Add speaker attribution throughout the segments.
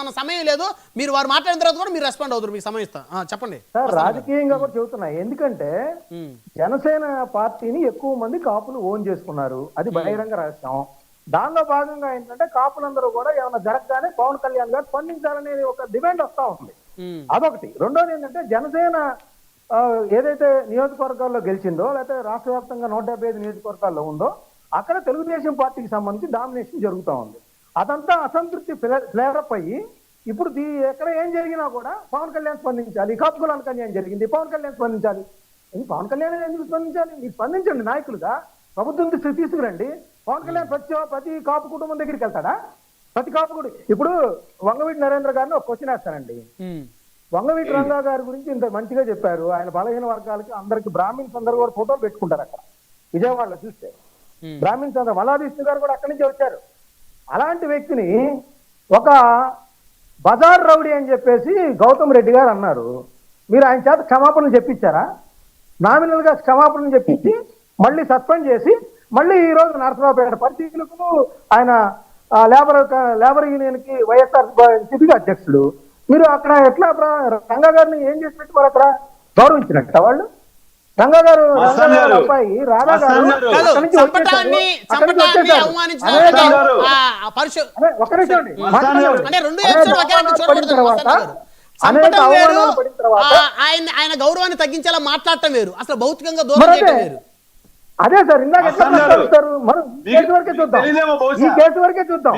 Speaker 1: మన సమయం లేదు. మీరు వారు మాట్లాడిన తర్వాత కూడా మీరు రెస్పాండ్ అవుతారు, మీకు సమయం ఇస్తా. చెప్పండి
Speaker 2: సార్. రాజకీయంగా కూడా చెబుతున్నా, ఎందుకంటే జనసేన పార్టీని ఎక్కువ మంది కాపులు ఓన్ చేసుకున్నారు, అది బహిరంగ రహస్యం. దానిలో భాగంగా ఏంటంటే కాపులందరూ కూడా ఏమైనా జరగగానే పవన్ కళ్యాణ్ గారు స్పందించాలనేది ఒక డిమాండ్ వస్తా ఉంది. అదొకటి. రెండోది ఏంటంటే జనసేన ఏదైతే నియోజకవర్గాల్లో గెలిచిందో, లేకపోతే రాష్ట్ర వ్యాప్తంగా 175 నియోజకవర్గాల్లో ఉందో అక్కడ తెలుగుదేశం పార్టీకి సంబంధించి డామినేషన్ జరుగుతూ ఉంది. అదంతా అసంతృప్తి ఫ్లేరప్ అయ్యి ఇప్పుడు ఎక్కడ ఏం జరిగినా కూడా పవన్ కళ్యాణ్ స్పందించాలి, కాపు కులానికి అన్యాయం జరిగింది, పవన్ కళ్యాణ్ స్పందించాలి. పవన్ కళ్యాణ్ ఎందుకు స్పందించాలి? మీరు స్పందించండి, నాయకులుగా ప్రభుత్వం దృష్టి తీసుకురండి. పవన్ కళ్యాణ్ ప్రతి కాపు కుటుంబం దగ్గరికి వెళ్తాడా? ప్రతి కాపు కూడా. ఇప్పుడు వంగవీటి నరేంద్ర గారిని ఒక క్వశ్చన్ వేస్తానండి. వంగవీటి రంగా గారి గురించి ఇంత మంచిగా చెప్పారు. ఆయన బలహీన వర్గాలకి అందరికి బ్రాహ్మిన్స్ అందరూ కూడా ఫోటోలు పెట్టుకుంటారు అక్కడ విజయవాడలో చూస్తే. బ్రాహ్మిన్స్ అందరూ, మల్లాదిష్ణు గారు కూడా అక్కడి నుంచి వచ్చారు. అలాంటి వ్యక్తిని ఒక బజార్ రౌడీ అని చెప్పేసి గౌతమ్ రెడ్డి గారు అన్నారు. మీరు ఆయన చేత క్షమాపణలు చెప్పించారా? నామినల్ గా క్షమాపణలు చెప్పించి మళ్ళీ సస్పెండ్ చేసి మళ్ళీ ఈ రోజు నరసరావుపేట పరిస్థితులకు ఆయన లేబర్ యూనియన్ కి వైఎస్ఆర్సీపీ అధ్యక్షుడు. మీరు అక్కడ ఎట్లా రంగా గారిని ఏం చేసి పెట్టి మరి అక్కడ గౌరవించినట్ట వాళ్ళు? రంగా గారు అబ్బాయి రాధా గారు
Speaker 1: ఆయన గౌరవాన్ని తగ్గించేలా మాట్లాడటం వేరు, అసలు భౌతికంగా దూరం చేయడం వేరు.
Speaker 2: అదే సార్, ఇందాక ఎట్లా మాట్లాడుతారు? మనం ఈ కేసు వరకే చూద్దాం.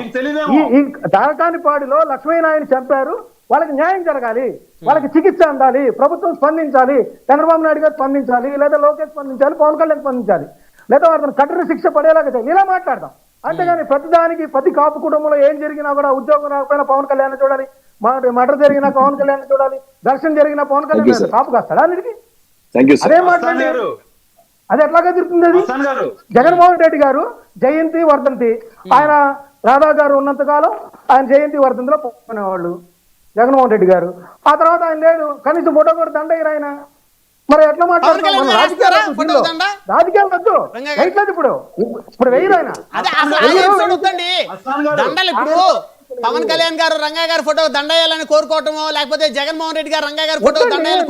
Speaker 2: ఈ దారకానిపాడిలో లక్ష్మీనారాయణ చంపారు, వాళ్ళకి న్యాయం జరగాలి, వాళ్ళకి చికిత్స అందాలి, ప్రభుత్వం స్పందించాలి, చంద్రబాబు నాయుడు గారు స్పందించాలి, లేదా లోకేష్ స్పందించాలి, పవన్ కళ్యాణ్ స్పందించాలి, లేదా వాళ్ళని కఠిన శిక్ష పడేలాగా ఇలా మాట్లాడదాం. అంతేగాని ప్రతిదానికి ప్రతి కాపు కుటుంబంలో ఏం జరిగినా కూడా ఉద్యోగం రాకపోయినా పవన్ కళ్యాణ్ చూడాలి, మర్డర్ జరిగినా పవన్ కళ్యాణ్ చూడాలి, దర్శనం జరిగినా పవన్ కళ్యాణ్ కాపు కాస్తాడా? అన్నిటికీ అదే మాట్లాడారు. అది ఎట్లాగా జరుగుతుంది? అది జగన్మోహన్ రెడ్డి గారు జయంతి వర్ధంతి, ఆయన రాధా గారు ఉన్నంత కాలం ఆయన జయంతి వర్ధంతిలో పాల్గొనేవాళ్ళు జగన్మోహన్ రెడ్డి గారు. ఆ తర్వాత ఆయన లేడు, కనీసం ఫోటో కూడా దండయ్యారు ఆయన. మరి ఎట్లా మాట్లాడుతున్నాం? రాజకీయాలు వద్దు, రైట్లేదు. ఇప్పుడు వెయ్యరు ఆయన.
Speaker 1: పవన్ కళ్యాణ్ గారు రంగా గారి ఫోటో దండయ్యాలని కోరుకోవటమో, లేకపోతే జగన్మోహన్ రెడ్డి గారు రంగా గారి ఫోటో దండయ్యాలని.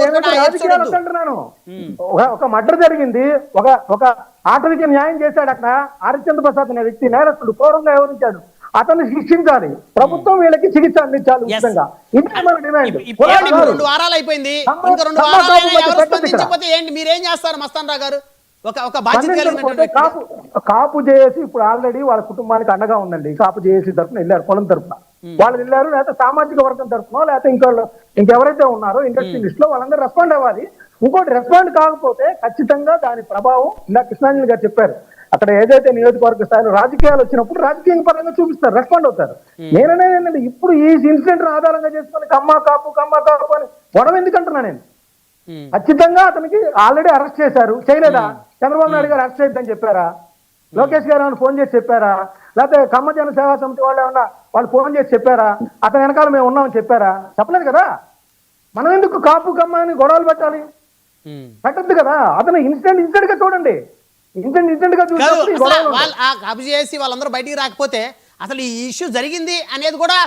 Speaker 2: ఒక మర్డర్ జరిగింది, ఒక ఆటవికి న్యాయం చేశాడు అక్కడ. హరిశ్చంద్ర ప్రసాద్ అనే వ్యక్తి నేరస్తుడు ఘోరంగా వ్యవహరించాడు, అతన్ని శిక్షించాలి, ప్రభుత్వం వీళ్ళకి చికిత్స అందించాలి.
Speaker 1: ఇప్పుడు 2 వారాలు అయిపోయింది, ఇంకా 2 వారాలు స్పందించకపోతే ఏంటి? మీరేం చేస్తారు మస్తాన్ రావు గారు?
Speaker 2: కాపు జేఏసీ ఇప్పుడు ఆల్రెడీ వాళ్ళ కుటుంబానికి అండగా ఉందండి. కాపు జేఏసీ తరఫున వెళ్ళారు, పొలం తరఫున వాళ్ళు వెళ్ళారు, లేకపోతే సామాజిక వర్గం తరఫున, లేకపోతే ఇంకెవరైతే ఉన్నారో ఇండస్ట్రియలిస్ట్ లో వాళ్ళందరూ రెస్పాండ్ అవ్వాలి. ఇంకోటి రెస్పాండ్ కాకపోతే ఖచ్చితంగా దాని ప్రభావం ఇలా కృష్ణాంజలి గారు చెప్పారు, అక్కడ ఏదైతే నియోజకవర్గ స్థాయిలో రాజకీయాలు వచ్చినప్పుడు రాజకీయ పరంగా చూపిస్తారు, రెస్పాండ్ అవుతారు. నేననేది ఏంటంటే ఇప్పుడు ఈ ఇన్సిడెంట్ ఆధారంగా చేసుకుని కమ్మ కాపు అని గొడవ ఎందుకంటున్నా నేను. ఖచ్చితంగా అతనికి ఆల్రెడీ అరెస్ట్ చేశారు, చేయలేదా? చంద్రబాబు నాయుడు గారు అరెస్ట్ చేయొద్దని చెప్పారా? లోకేష్ గారు ఏమైనా ఫోన్ చేసి చెప్పారా? లేకపోతే ఖమ్మ జన సేవా సమితి వాళ్ళు ఏమన్నా వాళ్ళు ఫోన్ చేసి చెప్పారా? అతని వెనకాల మేము ఉన్నామని చెప్పారా? చెప్పలేదు కదా. మనం ఎందుకు కాపు కమ్మ అని గొడవలు పెట్టాలి? పెట్టద్దు కదా. అతను ఇన్సిడెంట్ గా చూడండి, ఇన్సిడెంట్ గా
Speaker 1: చూసి వాళ్ళందరూ బయటికి రాకపోతే అసలు ఈ ఇష్యూ జరిగింది అనేది కూడా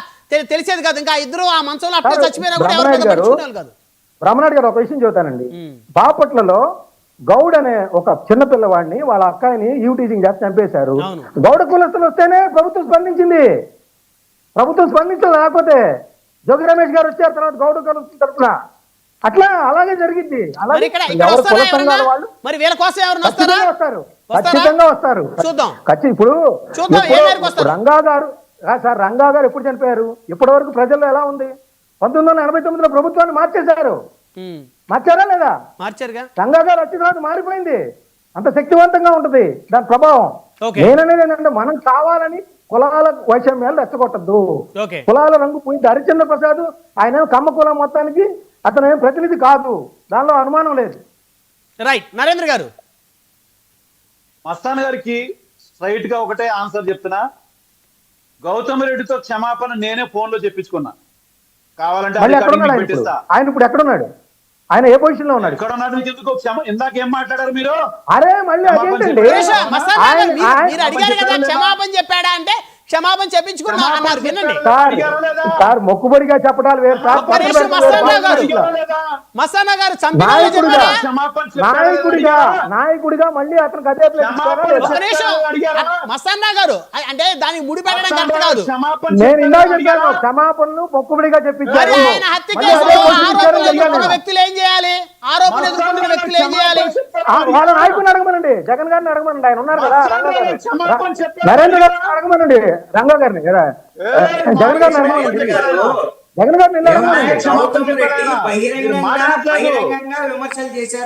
Speaker 1: తెలిసేది కాదు. ఇంకా ఇద్దరు ఆ మంచంలో అట్లా చచ్చిపోయినా కూడా
Speaker 2: బ్రహ్మనాయుడు గారు ఒక విషయం చెబుతానండి. బాపట్లలో గౌడ్ అనే ఒక చిన్న పిల్లవాడిని వాళ్ళ అక్కాయిని యూటీజింగ్ చేసి చంపేశారు. గౌడ కులస్తులు వస్తేనే ప్రభుత్వం స్పందించింది, ప్రభుత్వం స్పందించదు. లేకపోతే జోగి రమేష్ గారు వచ్చారు తర్వాత గౌడ కులస్తుల తరఫున అట్లా అలాగే జరిగింది. ఖచ్చితంగా వస్తారు. ఇప్పుడు రంగా గారు సార్, రంగా గారు ఎప్పుడు చనిపోయారు? ఇప్పటి వరకు ప్రజల్లో ఎలా ఉంది? 1989లో ప్రభుత్వాన్ని మార్చేశారు, మార్చారా లేదా?
Speaker 1: మార్చారుగా.
Speaker 2: రంగా గారు వచ్చిన తర్వాత మారిపోయింది, అంత శక్తివంతంగా ఉంటది దాని ప్రభావం. నేననేది ఏంటంటే మనం కావాలని కులాల వైషమ్యాలు రెచ్చగొట్టద్దు. కులాల రంగు పోయింది. హరిశ్చంద్ర ప్రసాద్ ఆయన కమ్మ కులం మొత్తానికి అతను ఏం ప్రతినిధి కాదు, దానిలో అనుమానం లేదు.
Speaker 1: రైట్. నరేంద్ర గారు,
Speaker 3: మస్తాన్ గారికి స్ట్రైట్ గా ఒకటే ఆన్సర్ చెప్తున్నా. గౌతమ్ రెడ్డితో క్షమాపణ నేనే ఫోన్ లో చెప్పించుకున్నా, కావాలంటే
Speaker 2: ఆయన ఇప్పుడు ఎక్కడున్నాడు? ఆయన ఏ పొజిషన్ లో ఉన్నాడు?
Speaker 3: ఎక్కడ ఉన్నాడు? ఇందాక ఏం మాట్లాడారు మీరు?
Speaker 2: అరే మళ్ళీ
Speaker 1: మీరు అడిగారు కదా క్షమాపణ చెప్పాడా అంటే క్షమాపణ చెప్పించుకున్నా అన్నారు. వినండి
Speaker 2: సార్ మొక్కుబడిగా చెప్పడాలు వేరు సార్.
Speaker 1: ఒక్క నిమిషం మస్తానా గారు చంపిన వాళ్ళు చెప్పారా?
Speaker 2: నాయకుడిగా మళ్ళీ అతనికి అదే
Speaker 1: ఒక్క నిమిషం మస్తానా గారు, అంటే దానికి ముడి పెట్టడం కరెక్ట్ కాదు.
Speaker 2: నేను ఇందాక చెప్పాను క్షమాపణలు మొక్కుబడిగా చెప్పించారు.
Speaker 1: మరి ఆయన హత్య కేసులో ఆరోపణలు ఎదుర్కొన్న వ్యక్తులు ఏం చేయాలి? ఆరోపణలు ఎదుర్కొంటున్న వ్యక్తులు ఏం చేయాలి?
Speaker 2: వాళ్ళ నాయకుడిని అడగమనండి, జగన్ గారిని అడగమనండి, ఆయన ఉన్నారు కదా రంగా గారు, నరేంద్ర గారిని అడగమనండి, రంగా గారిని, జగన్ గారిని అడగమనండి, జగన్ గారిని
Speaker 4: బహిరంగంగా విమర్శలు చేశారు.